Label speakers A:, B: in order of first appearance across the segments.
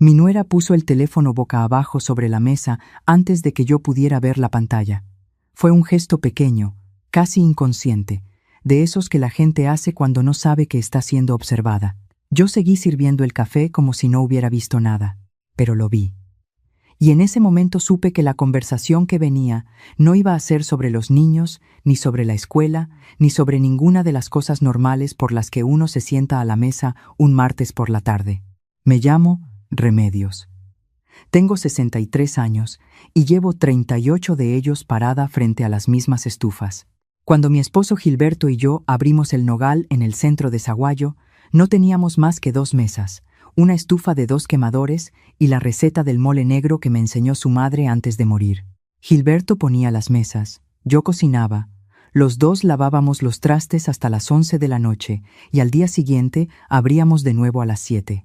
A: Mi nuera puso el teléfono boca abajo sobre la mesa antes de que yo pudiera ver la pantalla. Fue un gesto pequeño, casi inconsciente, de esos que la gente hace cuando no sabe que está siendo observada. Yo seguí sirviendo el café como si no hubiera visto nada, pero lo vi. Y en ese momento supe que la conversación que venía no iba a ser sobre los niños, ni sobre la escuela, ni sobre ninguna de las cosas normales por las que uno se sienta a la mesa un martes por la tarde. Me llamo Remedios. Tengo 63 años y llevo 38 de ellos parada frente a las mismas estufas. Cuando mi esposo Gilberto y yo abrimos el Nogal en el centro de Saguayo, no teníamos más que 2 mesas, una estufa de 2 quemadores y la receta del mole negro que me enseñó su madre antes de morir. Gilberto ponía las mesas, yo cocinaba, los dos lavábamos los trastes hasta las 11 de la noche y al día siguiente abríamos de nuevo a las 7.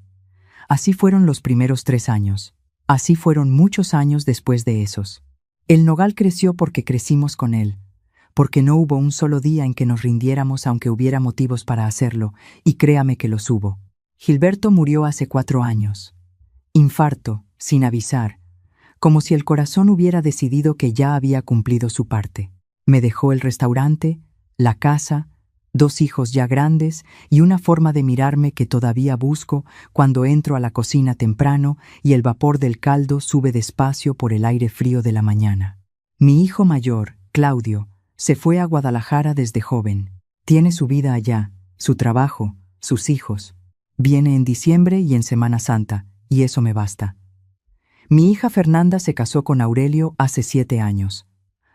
A: Así fueron los primeros 3 años. Así fueron muchos años después de esos. El Nogal creció porque crecimos con él, porque no hubo un solo día en que nos rindiéramos aunque hubiera motivos para hacerlo, y créame que los hubo. Gilberto murió hace 4 años. Infarto, sin avisar, como si el corazón hubiera decidido que ya había cumplido su parte. Me dejó el restaurante, la casa, 2 hijos ya grandes y una forma de mirarme que todavía busco cuando entro a la cocina temprano y el vapor del caldo sube despacio por el aire frío de la mañana. Mi hijo mayor, Claudio, se fue a Guadalajara desde joven. Tiene su vida allá, su trabajo, sus hijos. Viene en diciembre y en Semana Santa, y eso me basta. Mi hija Fernanda se casó con Aurelio hace 7 años.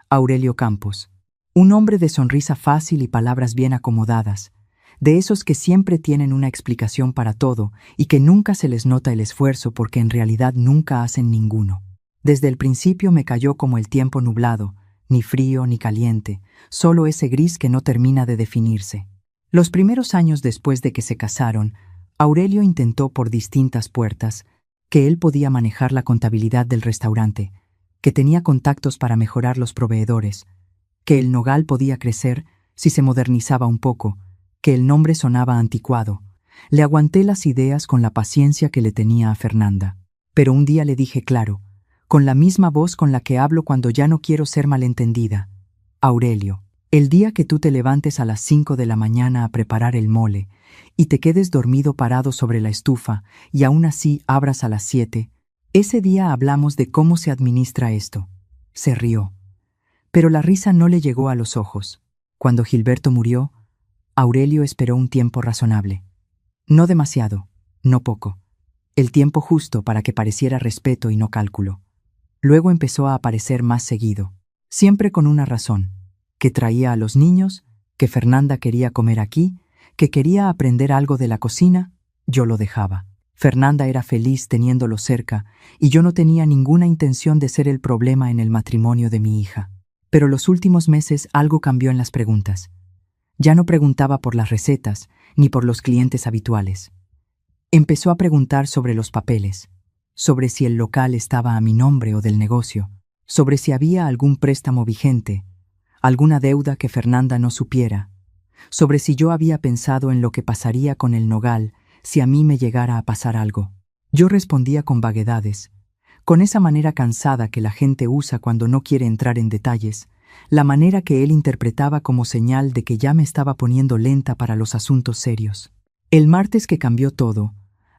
A: Aurelio Campos. Un hombre de sonrisa fácil y palabras bien acomodadas, de esos que siempre tienen una explicación para todo y que nunca se les nota el esfuerzo porque en realidad nunca hacen ninguno. Desde el principio me cayó como el tiempo nublado, ni frío ni caliente, solo ese gris que no termina de definirse. Los primeros años después de que se casaron, Aurelio intentó por distintas puertas que él podía manejar la contabilidad del restaurante, que tenía contactos para mejorar los proveedores, que el Nogal podía crecer si se modernizaba un poco, que el nombre sonaba anticuado. Le aguanté las ideas con la paciencia que le tenía a Fernanda. Pero un día le dije claro, con la misma voz con la que hablo cuando ya no quiero ser malentendida: Aurelio, el día que tú te levantes a las 5 de la mañana a preparar el mole y te quedes dormido parado sobre la estufa y aún así abras a las 7, ese día hablamos de cómo se administra esto. Se rió. Pero la risa no le llegó a los ojos. Cuando Gilberto murió, Aurelio esperó un tiempo razonable. No demasiado, no poco. El tiempo justo para que pareciera respeto y no cálculo. Luego empezó a aparecer más seguido, siempre con una razón, que traía a los niños, que Fernanda quería comer aquí, que quería aprender algo de la cocina, yo lo dejaba. Fernanda era feliz teniéndolo cerca y yo no tenía ninguna intención de ser el problema en el matrimonio de mi hija. Pero los últimos meses algo cambió en las preguntas. Ya no preguntaba por las recetas ni por los clientes habituales. Empezó a preguntar sobre los papeles, sobre si el local estaba a mi nombre o del negocio, sobre si había algún préstamo vigente, alguna deuda que Fernanda no supiera, sobre si yo había pensado en lo que pasaría con el Nogal si a mí me llegara a pasar algo. Yo respondía con vaguedades, con esa manera cansada que la gente usa cuando no quiere entrar en detalles, la manera que él interpretaba como señal de que ya me estaba poniendo lenta para los asuntos serios. El martes que cambió todo,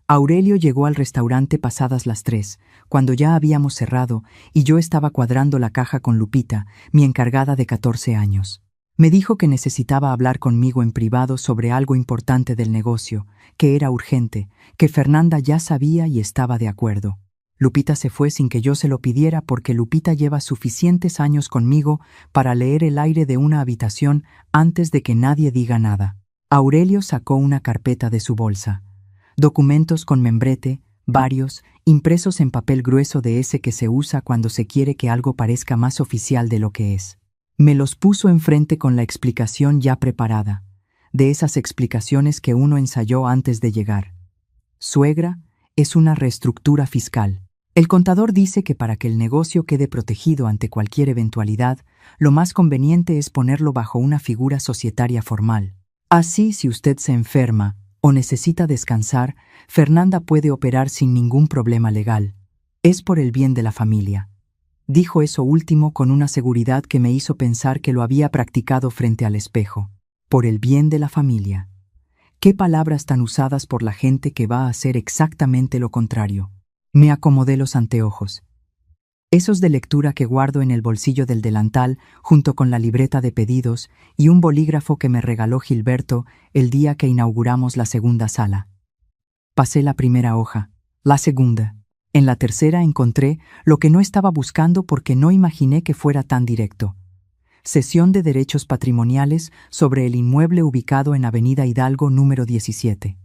A: Aurelio llegó al restaurante pasadas las 3, cuando ya habíamos cerrado y yo estaba cuadrando la caja con Lupita, mi encargada de 14 años. Me dijo que necesitaba hablar conmigo en privado sobre algo importante del negocio, que era urgente, que Fernanda ya sabía y estaba de acuerdo. Lupita se fue sin que yo se lo pidiera porque Lupita lleva suficientes años conmigo para leer el aire de una habitación antes de que nadie diga nada. Aurelio sacó una carpeta de su bolsa. Documentos con membrete, varios, impresos en papel grueso de ese que se usa cuando se quiere que algo parezca más oficial de lo que es. Me los puso enfrente con la explicación ya preparada, de esas explicaciones que uno ensayó antes de llegar. Suegra, es una reestructura fiscal. El contador dice que para que el negocio quede protegido ante cualquier eventualidad, lo más conveniente es ponerlo bajo una figura societaria formal. Así, si usted se enferma, o necesita descansar, Fernanda puede operar sin ningún problema legal. Es por el bien de la familia. Dijo eso último con una seguridad que me hizo pensar que lo había practicado frente al espejo. Por el bien de la familia. ¿Qué palabras tan usadas por la gente que va a hacer exactamente lo contrario? Me acomodé los anteojos. Esos de lectura que guardo en el bolsillo del delantal junto con la libreta de pedidos y un bolígrafo que me regaló Gilberto el día que inauguramos la segunda sala. Pasé la primera hoja, la segunda. En la tercera encontré lo que no estaba buscando porque no imaginé que fuera tan directo. Cesión de derechos patrimoniales sobre el inmueble ubicado en Avenida Hidalgo número 17.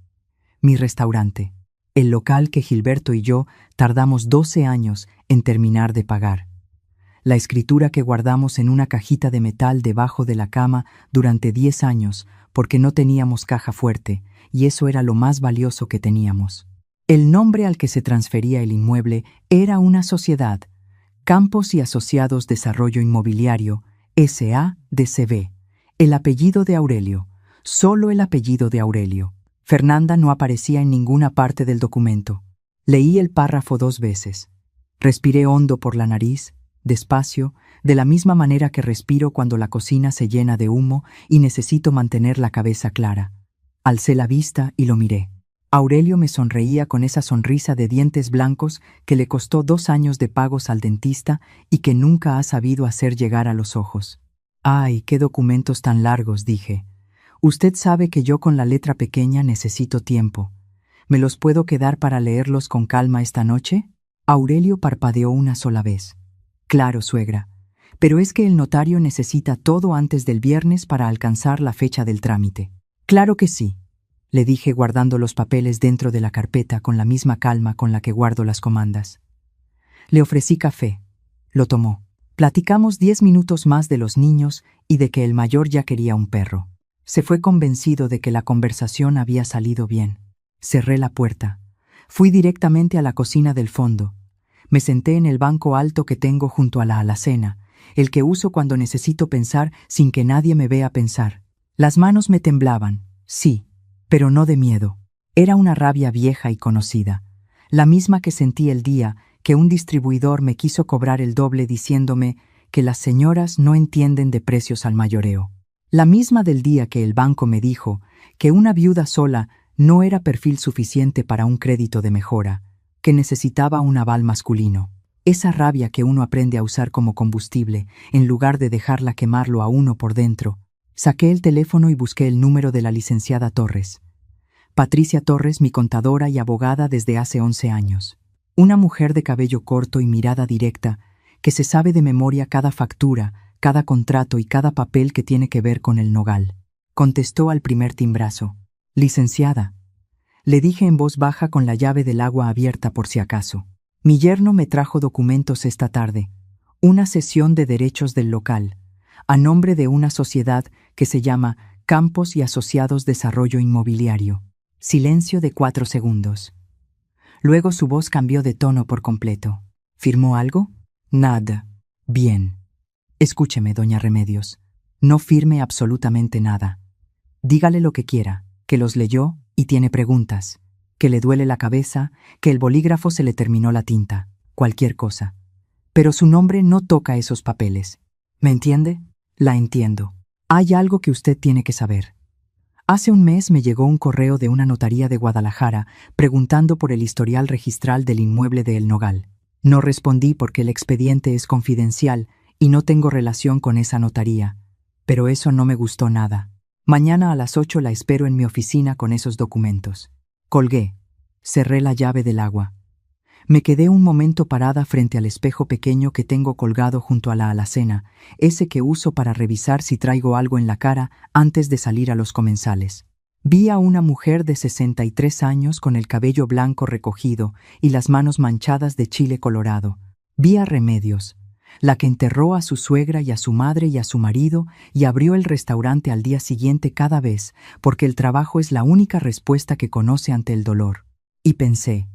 A: Mi restaurante. El local que Gilberto y yo tardamos 12 años en terminar de pagar. La escritura que guardamos en una cajita de metal debajo de la cama durante 10 años porque no teníamos caja fuerte y eso era lo más valioso que teníamos. El nombre al que se transfería el inmueble era una sociedad, Campos y Asociados Desarrollo Inmobiliario, S.A.D.C.B. El apellido de Aurelio, solo el apellido de Aurelio. Fernanda no aparecía en ninguna parte del documento. Leí el párrafo 2 veces. Respiré hondo por la nariz, despacio, de la misma manera que respiro cuando la cocina se llena de humo y necesito mantener la cabeza clara. Alcé la vista y lo miré. Aurelio me sonreía con esa sonrisa de dientes blancos que le costó 2 años de pagos al dentista y que nunca ha sabido hacer llegar a los ojos. «Ay, qué documentos tan largos», dije. «Usted sabe que yo con la letra pequeña necesito tiempo. ¿Me los puedo quedar para leerlos con calma esta noche?» Aurelio parpadeó una sola vez. «Claro, suegra. Pero es que el notario necesita todo antes del viernes para alcanzar la fecha del trámite». «Claro que sí», le dije guardando los papeles dentro de la carpeta con la misma calma con la que guardo las comandas. Le ofrecí café. Lo tomó. Platicamos 10 minutos más de los niños y de que el mayor ya quería un perro. Se fue convencido de que la conversación había salido bien. Cerré la puerta. Fui directamente a la cocina del fondo. Me senté en el banco alto que tengo junto a la alacena, el que uso cuando necesito pensar sin que nadie me vea pensar. Las manos me temblaban, sí, pero no de miedo. Era una rabia vieja y conocida, la misma que sentí el día que un distribuidor me quiso cobrar el doble diciéndome que las señoras no entienden de precios al mayoreo. La misma del día que el banco me dijo que una viuda sola no era perfil suficiente para un crédito de mejora, que necesitaba un aval masculino. Esa rabia que uno aprende a usar como combustible, en lugar de dejarla quemarlo a uno por dentro. Saqué el teléfono y busqué el número de la licenciada Torres. Patricia Torres, mi contadora y abogada desde hace 11 años. Una mujer de cabello corto y mirada directa, que se sabe de memoria cada factura, cada contrato y cada papel que tiene que ver con el nogal. Contestó al primer timbrazo. «Licenciada», le dije en voz baja con la llave del agua abierta por si acaso. «Mi yerno me trajo documentos esta tarde, una cesión de derechos del local, a nombre de una sociedad que se llama Campos y Asociados Desarrollo Inmobiliario». Silencio de 4 segundos. Luego su voz cambió de tono por completo. «¿Firmó algo?» «Nada». «Bien. Escúcheme, doña Remedios. No firme absolutamente nada. Dígale lo que quiera, que los leyó y tiene preguntas, que le duele la cabeza, que el bolígrafo se le terminó la tinta, cualquier cosa. Pero su nombre no toca esos papeles. ¿Me entiende?» «La entiendo. Hay algo que usted tiene que saber. Hace un mes me llegó un correo de una notaría de Guadalajara preguntando por el historial registral del inmueble de El Nogal. No respondí porque el expediente es confidencial y no tengo relación con esa notaría, pero eso no me gustó nada. Mañana a las 8 la espero en mi oficina con esos documentos». Colgué. Cerré la llave del agua. Me quedé un momento parada frente al espejo pequeño que tengo colgado junto a la alacena, ese que uso para revisar si traigo algo en la cara antes de salir a los comensales. Vi a una mujer de 63 años con el cabello blanco recogido y las manos manchadas de chile colorado. Vi a Remedios, la que enterró a su suegra y a su madre y a su marido y abrió el restaurante al día siguiente cada vez, porque el trabajo es la única respuesta que conoce ante el dolor. Y pensé,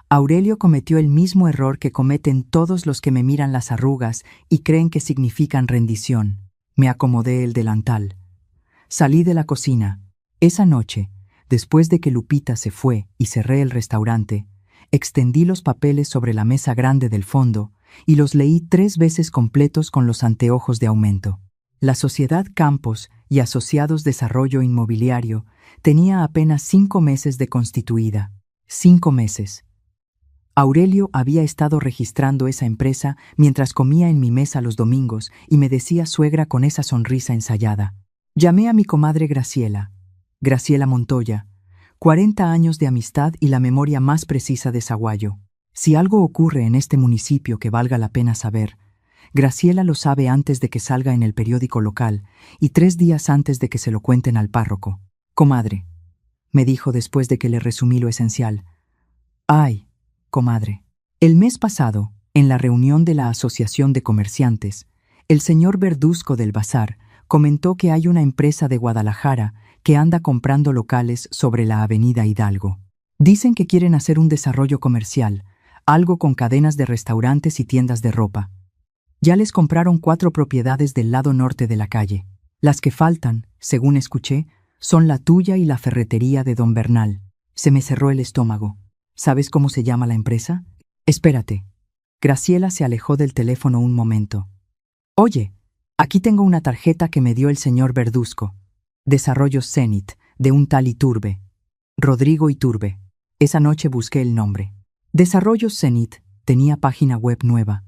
A: Aurelio cometió el mismo error que cometen todos los que me miran las arrugas y creen que significan rendición. Me acomodé el delantal. Salí de la cocina. Esa noche, Después de que Lupita se fue y cerré el restaurante, extendí los papeles sobre la mesa grande del fondo y los leí 3 veces completos con los anteojos de aumento. La Sociedad Campos y Asociados Desarrollo Inmobiliario tenía apenas 5 meses de constituida. 5 meses. Aurelio había estado registrando esa empresa mientras comía en mi mesa los domingos y me decía suegra con esa sonrisa ensayada. Llamé a mi comadre Graciela Montoya, 40 años de amistad y la memoria más precisa de Saguayo. Si algo ocurre en este municipio que valga la pena saber, Graciela lo sabe antes de que salga en el periódico local y 3 días antes de que se lo cuenten al párroco. Comadre, me dijo después de que le resumí lo esencial. Ay, comadre. El mes pasado, en la reunión de la Asociación de Comerciantes, el señor Verduzco del Bazar comentó que hay una empresa de Guadalajara que anda comprando locales sobre la avenida Hidalgo. Dicen que quieren hacer un desarrollo comercial, algo con cadenas de restaurantes y tiendas de ropa. Ya les compraron 4 propiedades del lado norte de la calle. Las que faltan, según escuché, son la tuya y la ferretería de Don Bernal. Se me cerró el estómago. ¿Sabes cómo se llama la empresa? Espérate. Graciela se alejó del teléfono un momento. Oye, aquí tengo una tarjeta que me dio el señor Verduzco. Desarrollos Zenit, de un tal Iturbe. Rodrigo Iturbe. Esa noche busqué el nombre. Desarrollos Zenit tenía página web nueva,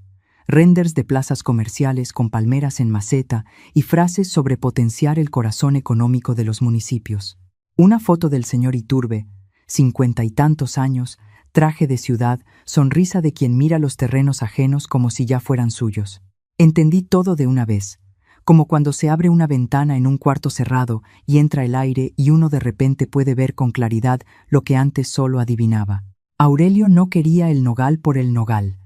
A: renders de plazas comerciales con palmeras en maceta y frases sobre potenciar el corazón económico de los municipios. Una foto del señor Iturbe, 50 y tantos años, traje de ciudad, sonrisa de quien mira los terrenos ajenos como si ya fueran suyos. Entendí todo de una vez, como cuando se abre una ventana en un cuarto cerrado y entra el aire y uno de repente puede ver con claridad lo que antes solo adivinaba. Aurelio no quería el nogal por el nogal.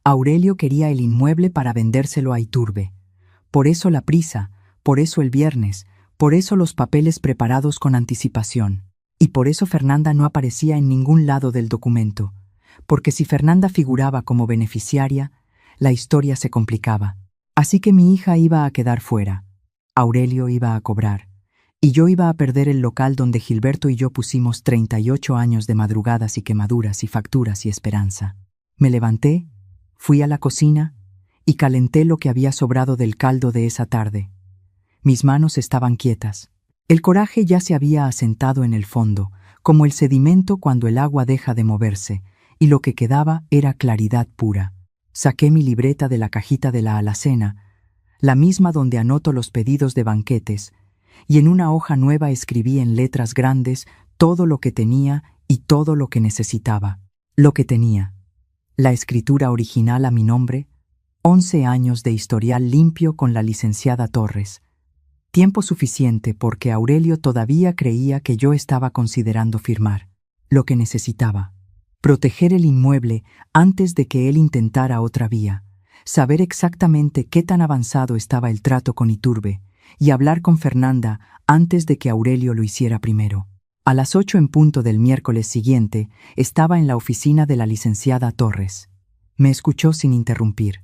A: Aurelio quería el inmueble para vendérselo a Iturbe. Por eso la prisa, por eso el viernes, por eso los papeles preparados con anticipación. Y por eso Fernanda no aparecía en ningún lado del documento, porque si Fernanda figuraba como beneficiaria, la historia se complicaba. Así que mi hija iba a quedar fuera, Aurelio iba a cobrar, y yo iba a perder el local donde Gilberto y yo pusimos 38 años de madrugadas y quemaduras y facturas y esperanza. Me levanté, fui a la cocina y calenté lo que había sobrado del caldo de esa tarde. Mis manos estaban quietas. El coraje ya se había asentado en el fondo, como el sedimento cuando el agua deja de moverse, y lo que quedaba era claridad pura. Saqué mi libreta de la cajita de la alacena, la misma donde anoto los pedidos de banquetes, y en una hoja nueva escribí en letras grandes todo lo que tenía y todo lo que necesitaba. Lo que tenía: la escritura original a mi nombre, 11 años de historial limpio con la licenciada Torres. Tiempo suficiente porque Aurelio todavía creía que yo estaba considerando firmar. Lo que necesitaba: proteger el inmueble antes de que él intentara otra vía, saber exactamente qué tan avanzado estaba el trato con Iturbe y hablar con Fernanda antes de que Aurelio lo hiciera primero. A las 8 en punto del miércoles siguiente estaba en la oficina de la licenciada Torres. Me escuchó sin interrumpir.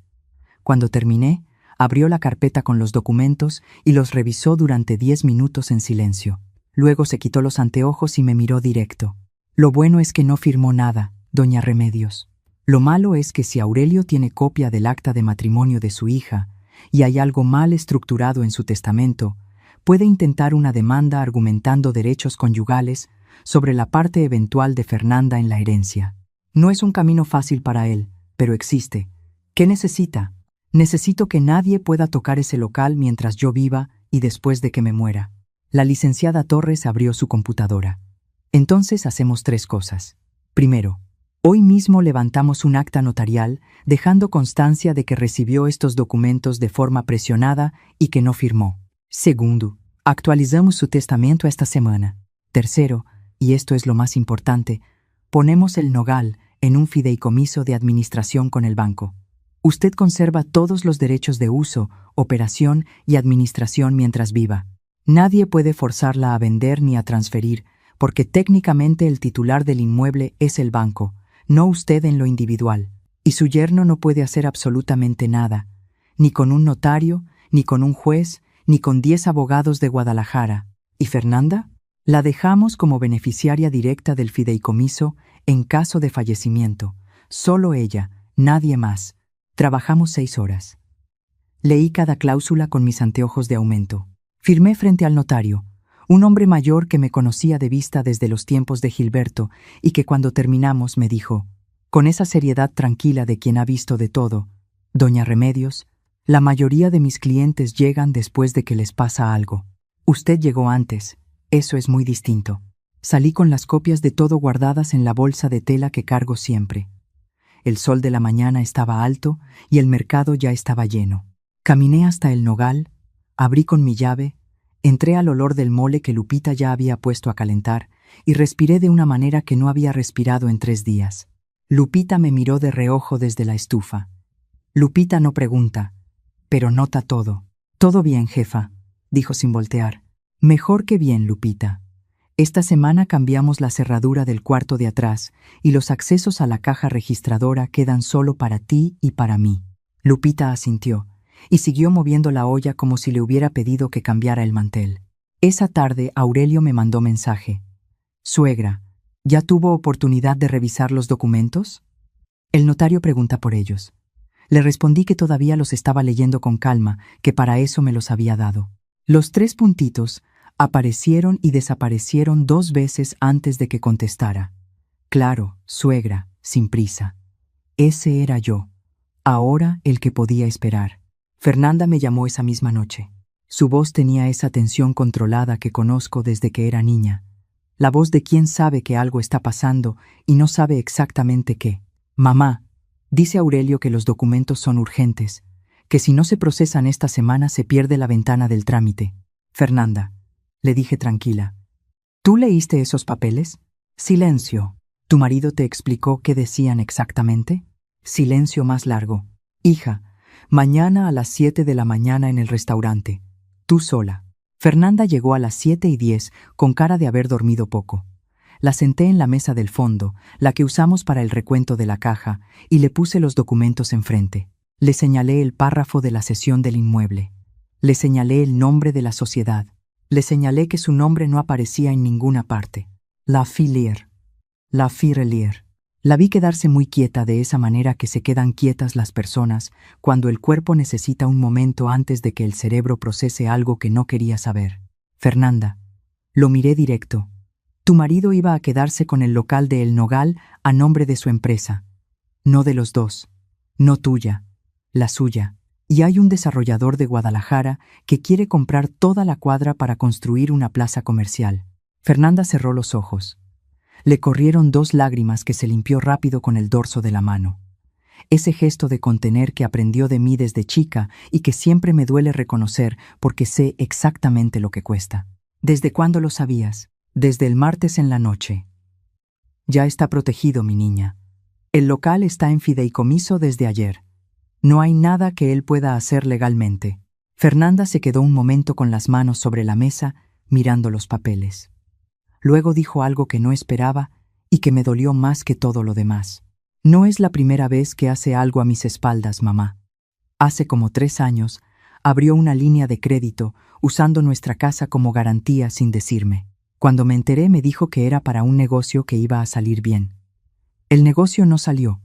A: Cuando terminé, abrió la carpeta con los documentos y los revisó durante 10 minutos en silencio. Luego se quitó los anteojos y me miró directo. Lo bueno es que no firmó nada, doña Remedios. Lo malo es que si Aurelio tiene copia del acta de matrimonio de su hija y hay algo mal estructurado en su testamento, puede intentar una demanda argumentando derechos conyugales sobre la parte eventual de Fernanda en la herencia. No es un camino fácil para él, pero existe. ¿Qué necesita? Necesito que nadie pueda tocar ese local mientras yo viva y después de que me muera. La licenciada Torres abrió su computadora. Entonces hacemos 3 cosas. Primero, hoy mismo levantamos un acta notarial dejando constancia de que recibió estos documentos de forma presionada y que no firmó. Segundo, actualizamos su testamento esta semana. Tercero, y esto es lo más importante, ponemos el nogal en un fideicomiso de administración con el banco. Usted conserva todos los derechos de uso, operación y administración mientras viva. Nadie puede forzarla a vender ni a transferir, porque técnicamente el titular del inmueble es el banco, no usted en lo individual. Y su yerno no puede hacer absolutamente nada, ni con un notario, ni con un juez, ni con 10 abogados de Guadalajara. ¿Y Fernanda? La dejamos como beneficiaria directa del fideicomiso en caso de fallecimiento. Solo ella, nadie más. Trabajamos 6 horas. Leí cada cláusula con mis anteojos de aumento. Firmé frente al notario, un hombre mayor que me conocía de vista desde los tiempos de Gilberto y que cuando terminamos me dijo, con esa seriedad tranquila de quien ha visto de todo, Doña Remedios, la mayoría de mis clientes llegan después de que les pasa algo. Usted llegó antes, eso es muy distinto. Salí con las copias de todo guardadas en la bolsa de tela que cargo siempre. El sol de la mañana estaba alto y el mercado ya estaba lleno. Caminé hasta el nogal, abrí con mi llave, entré al olor del mole que Lupita ya había puesto a calentar y respiré de una manera que no había respirado en 3 días. Lupita me miró de reojo desde la estufa. Lupita no pregunta, pero nota todo. Todo bien, jefa, dijo sin voltear. Mejor que bien, Lupita. Esta semana cambiamos la cerradura del cuarto de atrás y los accesos a la caja registradora quedan solo para ti y para mí. Lupita asintió y siguió moviendo la olla como si le hubiera pedido que cambiara el mantel. Esa tarde Aurelio me mandó mensaje. Suegra, ¿ya tuvo oportunidad de revisar los documentos? El notario pregunta por ellos. Le respondí que todavía los estaba leyendo con calma, que para eso me los había dado. Los 3 puntitos aparecieron y desaparecieron 2 veces antes de que contestara. Claro, suegra, sin prisa. Ese era yo, ahora el que podía esperar. Fernanda me llamó esa misma noche. Su voz tenía esa tensión controlada que conozco desde que era niña. La voz de quien sabe que algo está pasando y no sabe exactamente qué. Mamá, dice Aurelio que los documentos son urgentes, que si no se procesan esta semana se pierde la ventana del trámite. Fernanda, le dije tranquila. ¿Tú leíste esos papeles? Silencio. ¿Tu marido te explicó qué decían exactamente? Silencio más largo. Hija, mañana a las 7 de la mañana en el restaurante. Tú sola. Fernanda llegó a las 7:10 con cara de haber dormido poco. La senté en la mesa del fondo, la que usamos para el recuento de la caja, y le puse los documentos enfrente. Le señalé el párrafo de la cesión del inmueble. Le señalé el nombre de la sociedad. Le señalé que su nombre no aparecía en ninguna parte. La Filière. La Firelier. La vi quedarse muy quieta de esa manera que se quedan quietas las personas cuando el cuerpo necesita un momento antes de que el cerebro procese algo que no quería saber. Fernanda. Lo miré directo. Tu marido iba a quedarse con el local de El Nogal a nombre de su empresa. No de los dos. No tuya. La suya. Y hay un desarrollador de Guadalajara que quiere comprar toda la cuadra para construir una plaza comercial. Fernanda cerró los ojos. Le corrieron 2 lágrimas que se limpió rápido con el dorso de la mano. Ese gesto de contener que aprendió de mí desde chica y que siempre me duele reconocer porque sé exactamente lo que cuesta. ¿Desde cuándo lo sabías? Desde el martes en la noche. Ya está protegido, mi niña. El local está en fideicomiso desde ayer. No hay nada que él pueda hacer legalmente. Fernanda se quedó un momento con las manos sobre la mesa, mirando los papeles. Luego dijo algo que no esperaba y que me dolió más que todo lo demás. No es la primera vez que hace algo a mis espaldas, mamá. Hace como 3 años, abrió una línea de crédito usando nuestra casa como garantía sin decirme. Cuando me enteré me dijo que era para un negocio que iba a salir bien. El negocio no salió.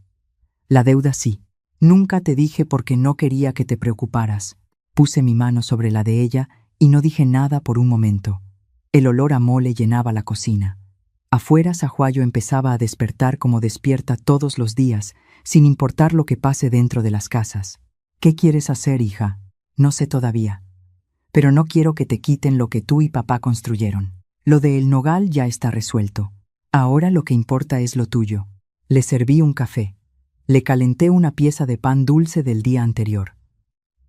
A: La deuda sí. Nunca te dije porque no quería que te preocuparas. Puse mi mano sobre la de ella y no dije nada por un momento. El olor a mole llenaba la cocina. Afuera Sahuayo empezaba a despertar como despierta todos los días, sin importar lo que pase dentro de las casas. ¿Qué quieres hacer, hija? No sé todavía. Pero no quiero que te quiten lo que tú y papá construyeron. Lo de El Nogal ya está resuelto. Ahora lo que importa es lo tuyo. Le serví un café. Le calenté una pieza de pan dulce del día anterior.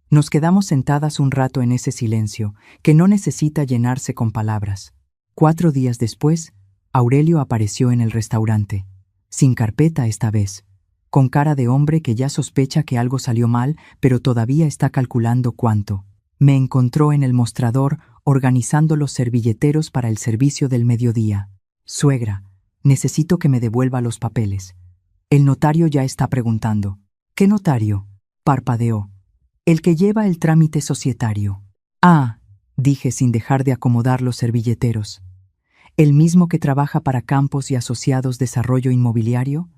A: Nos quedamos sentadas un rato en ese silencio, que no necesita llenarse con palabras. 4 días después, Aurelio apareció en el restaurante, sin carpeta esta vez, con cara de hombre que ya sospecha que algo salió mal, pero todavía está calculando cuánto. Me encontró en el mostrador organizando los servilleteros para el servicio del mediodía. Suegra, necesito que me devuelva los papeles. El notario ya está preguntando. ¿Qué notario? Parpadeó. El que lleva el trámite societario. Ah, dije sin dejar de acomodar los servilleteros. ¿El mismo que trabaja para Campos y Asociados Desarrollo Inmobiliario?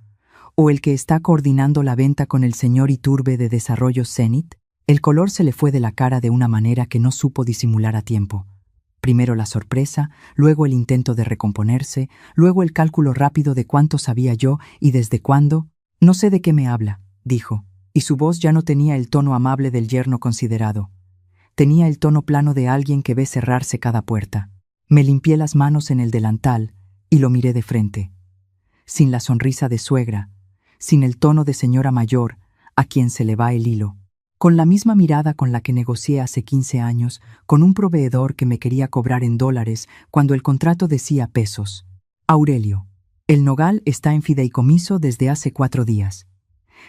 A: ¿O el que está coordinando la venta con el señor Iturbe de Desarrollo Zenit? El color se le fue de la cara de una manera que no supo disimular a tiempo. Primero la sorpresa, luego el intento de recomponerse, luego el cálculo rápido de cuánto sabía yo y desde cuándo. «No sé de qué me habla», dijo, y su voz ya no tenía el tono amable del yerno considerado. Tenía el tono plano de alguien que ve cerrarse cada puerta. Me limpié las manos en el delantal y lo miré de frente. Sin la sonrisa de suegra, sin el tono de señora mayor a quien se le va el hilo. Con la misma mirada con la que negocié hace 15 años con un proveedor que me quería cobrar en dólares cuando el contrato decía pesos. «Aurelio, el nogal está en fideicomiso desde hace 4 días.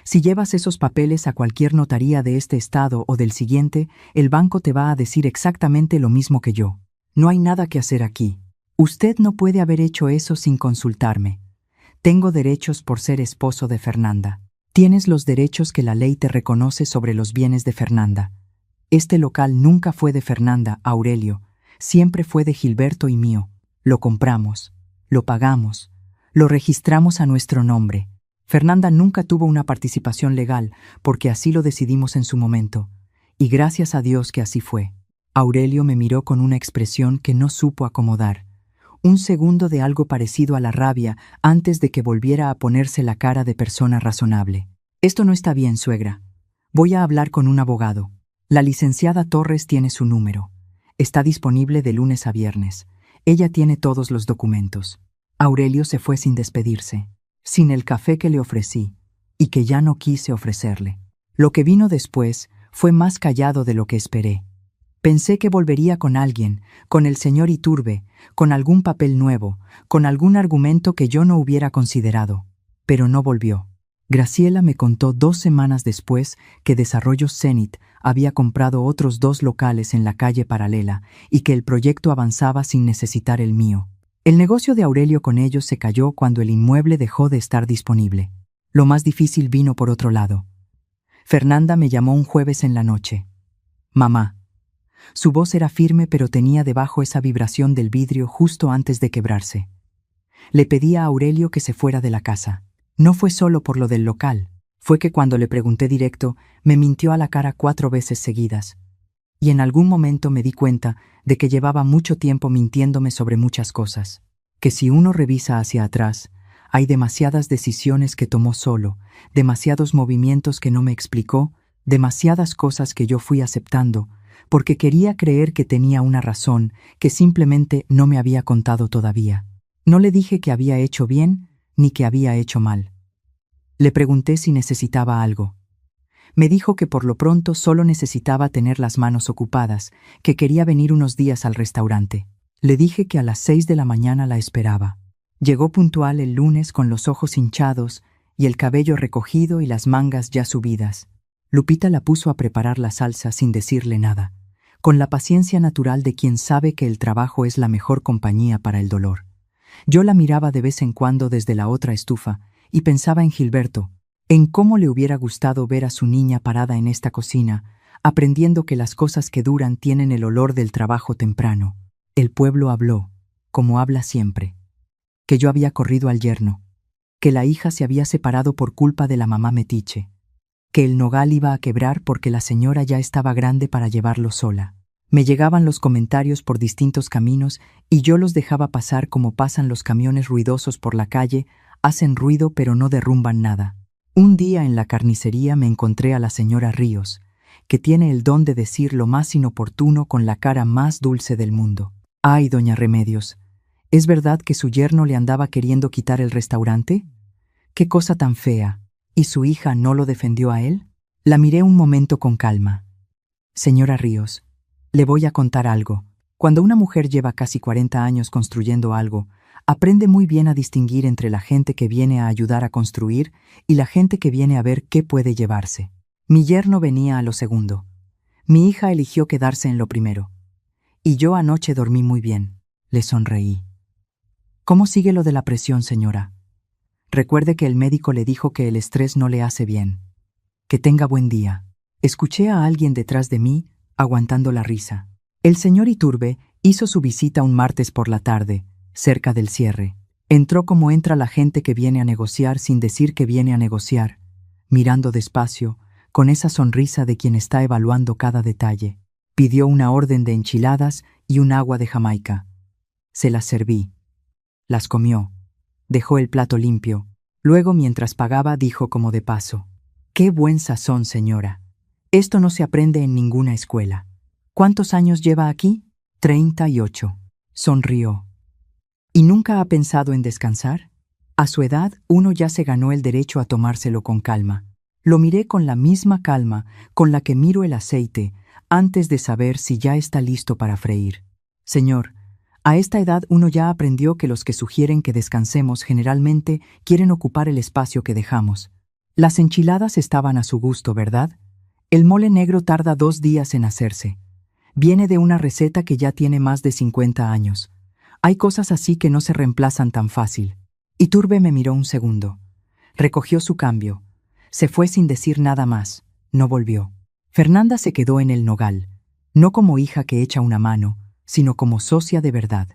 A: Si llevas esos papeles a cualquier notaría de este estado o del siguiente, el banco te va a decir exactamente lo mismo que yo. No hay nada que hacer aquí. Usted no puede haber hecho eso sin consultarme. Tengo derechos por ser esposo de Fernanda. Tienes los derechos que la ley te reconoce sobre los bienes de Fernanda. Este local nunca fue de Fernanda, Aurelio. Siempre fue de Gilberto y mío. Lo compramos, lo pagamos, lo registramos a nuestro nombre. Fernanda nunca tuvo una participación legal porque así lo decidimos en su momento. Y gracias a Dios que así fue». Aurelio me miró con una expresión que no supo acomodar. Un segundo de algo parecido a la rabia antes de que volviera a ponerse la cara de persona razonable. «Esto no está bien, suegra. Voy a hablar con un abogado. La licenciada Torres tiene su número. Está disponible de lunes a viernes. Ella tiene todos los documentos». Aurelio se fue sin despedirse, sin el café que le ofrecí y que ya no quise ofrecerle. Lo que vino después fue más callado de lo que esperé. Pensé que volvería con alguien, con el señor Iturbe, con algún papel nuevo, con algún argumento que yo no hubiera considerado. Pero no volvió. Graciela me contó 2 semanas después que Desarrollo Zenit había comprado otros 2 locales en la calle paralela y que el proyecto avanzaba sin necesitar el mío. El negocio de Aurelio con ellos se cayó cuando el inmueble dejó de estar disponible. Lo más difícil vino por otro lado. Fernanda me llamó un jueves en la noche. «Mamá». Su voz era firme pero tenía debajo esa vibración del vidrio justo antes de quebrarse. Le pedí a Aurelio que se fuera de la casa. No fue solo por lo del local, fue que cuando le pregunté directo, me mintió a la cara 4 veces seguidas. Y en algún momento me di cuenta de que llevaba mucho tiempo mintiéndome sobre muchas cosas. Que si uno revisa hacia atrás, hay demasiadas decisiones que tomó solo, demasiados movimientos que no me explicó, demasiadas cosas que yo fui aceptando, porque quería creer que tenía una razón que simplemente no me había contado todavía. No le dije que había hecho bien ni que había hecho mal. Le pregunté si necesitaba algo. Me dijo que por lo pronto solo necesitaba tener las manos ocupadas, que quería venir unos días al restaurante. Le dije que a las 6 de la mañana la esperaba. Llegó puntual el lunes con los ojos hinchados y el cabello recogido y las mangas ya subidas. Lupita la puso a preparar la salsa sin decirle nada, con la paciencia natural de quien sabe que el trabajo es la mejor compañía para el dolor. Yo la miraba de vez en cuando desde la otra estufa y pensaba en Gilberto, en cómo le hubiera gustado ver a su niña parada en esta cocina, aprendiendo que las cosas que duran tienen el olor del trabajo temprano. El pueblo habló, como habla siempre, que yo había corrido al yerno, que la hija se había separado por culpa de la mamá metiche, que el nogal iba a quebrar porque la señora ya estaba grande para llevarlo sola. Me llegaban los comentarios por distintos caminos y yo los dejaba pasar como pasan los camiones ruidosos por la calle, hacen ruido pero no derrumban nada. Un día en la carnicería me encontré a la señora Ríos, que tiene el don de decir lo más inoportuno con la cara más dulce del mundo. «Ay, doña Remedios, ¿es verdad que su yerno le andaba queriendo quitar el restaurante? ¡Qué cosa tan fea! ¿Y su hija no lo defendió a él?». La miré un momento con calma. «Señora Ríos, le voy a contar algo. Cuando una mujer lleva casi 40 años construyendo algo, aprende muy bien a distinguir entre la gente que viene a ayudar a construir y la gente que viene a ver qué puede llevarse. Mi yerno venía a lo segundo. Mi hija eligió quedarse en lo primero. Y yo anoche dormí muy bien». Le sonreí. «¿Cómo sigue lo de la presión, señora? Recuerde que el médico le dijo que el estrés no le hace bien. Que tenga buen día». Escuché a alguien detrás de mí, aguantando la risa. El señor Iturbe hizo su visita un martes por la tarde, cerca del cierre. Entró como entra la gente que viene a negociar sin decir que viene a negociar, mirando despacio, con esa sonrisa de quien está evaluando cada detalle. Pidió una orden de enchiladas y un agua de Jamaica. Se las serví. Las comió. Dejó el plato limpio. Luego, mientras pagaba, dijo como de paso: «Qué buen sazón, señora. Esto no se aprende en ninguna escuela». «¿Cuántos años lleva aquí?» 38. Sonrió. ¿Y nunca ha pensado en descansar? A su edad, uno ya se ganó el derecho a tomárselo con calma. Lo miré con la misma calma con la que miro el aceite antes de saber si ya está listo para freír. Señor, a esta edad uno ya aprendió que los que sugieren que descansemos generalmente quieren ocupar el espacio que dejamos. Las enchiladas estaban a su gusto, ¿verdad? El mole negro tarda 2 días en hacerse. Viene de una receta que ya tiene más de 50 años. Hay cosas así que no se reemplazan tan fácil. Iturbe me miró un segundo. Recogió su cambio. Se fue sin decir nada más. No volvió. Fernanda se quedó en el nogal, no como hija que echa una mano, sino como socia de verdad.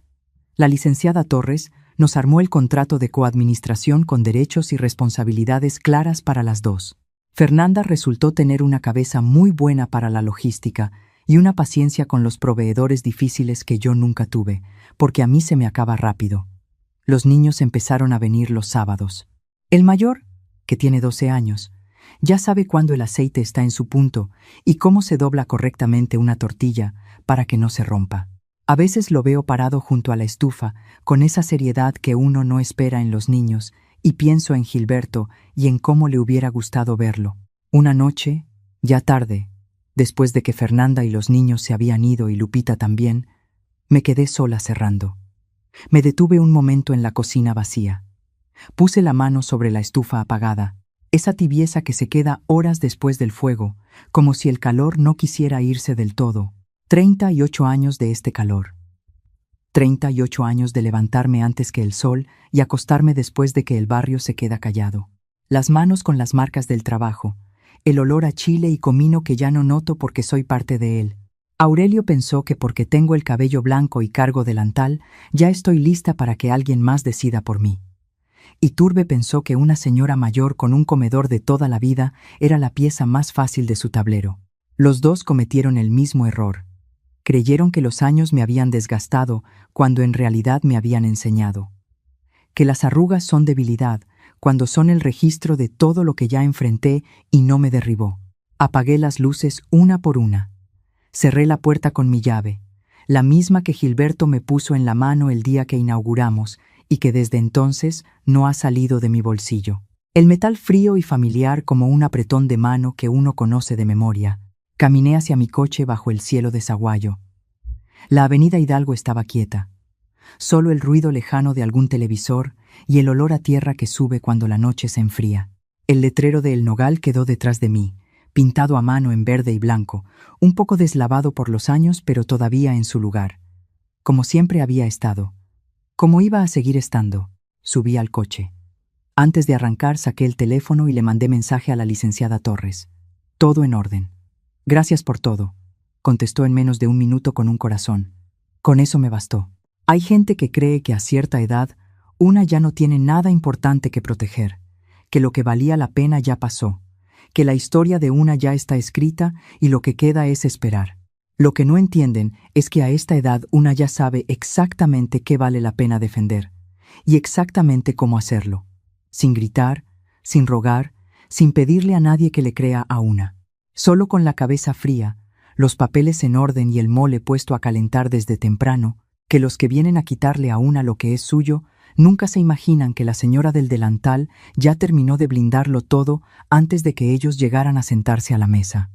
A: La licenciada Torres nos armó el contrato de coadministración con derechos y responsabilidades claras para las dos. Fernanda resultó tener una cabeza muy buena para la logística y una paciencia con los proveedores difíciles que yo nunca tuve, porque a mí se me acaba rápido. Los niños empezaron a venir los sábados. El mayor, que tiene 12 años, ya sabe cuándo el aceite está en su punto y cómo se dobla correctamente una tortilla para que no se rompa. A veces lo veo parado junto a la estufa, con esa seriedad que uno no espera en los niños, y pienso en Gilberto y en cómo le hubiera gustado verlo. Una noche, ya tarde, después de que Fernanda y los niños se habían ido y Lupita también, me quedé sola cerrando. Me detuve un momento en la cocina vacía. Puse la mano sobre la estufa apagada, esa tibieza que se queda horas después del fuego, como si el calor no quisiera irse del todo. 38 años de este calor. 38 años de levantarme antes que el sol y acostarme después de que el barrio se queda callado. Las manos con las marcas del trabajo, el olor a chile y comino que ya no noto porque soy parte de él. Aurelio pensó que porque tengo el cabello blanco y cargo delantal, ya estoy lista para que alguien más decida por mí. Iturbe pensó que una señora mayor con un comedor de toda la vida era la pieza más fácil de su tablero. Los dos cometieron el mismo error. Creyeron que los años me habían desgastado cuando en realidad me habían enseñado. Que las arrugas son debilidad cuando son el registro de todo lo que ya enfrenté y no me derribó. Apagué las luces una por una. Cerré la puerta con mi llave, la misma que Gilberto me puso en la mano el día que inauguramos y que desde entonces no ha salido de mi bolsillo. El metal frío y familiar como un apretón de mano que uno conoce de memoria. Caminé hacia mi coche bajo el cielo de zaguayo. La avenida Hidalgo estaba quieta. Solo el ruido lejano de algún televisor y el olor a tierra que sube cuando la noche se enfría. El letrero de El Nogal quedó detrás de mí, pintado a mano en verde y blanco, un poco deslavado por los años pero todavía en su lugar. Como siempre había estado. Como iba a seguir estando. Subí al coche. Antes de arrancar saqué el teléfono y le mandé mensaje a la licenciada Torres. Todo en orden. Gracias por todo, contestó en menos de un minuto con un corazón. Con eso me bastó. Hay gente que cree que a cierta edad una ya no tiene nada importante que proteger, que lo que valía la pena ya pasó, que la historia de una ya está escrita y lo que queda es esperar. Lo que no entienden es que a esta edad una ya sabe exactamente qué vale la pena defender y exactamente cómo hacerlo, sin gritar, sin rogar, sin pedirle a nadie que le crea a una. Solo con la cabeza fría, los papeles en orden y el mole puesto a calentar desde temprano, que los que vienen a quitarle a una lo que es suyo, nunca se imaginan que la señora del delantal ya terminó de blindarlo todo antes de que ellos llegaran a sentarse a la mesa.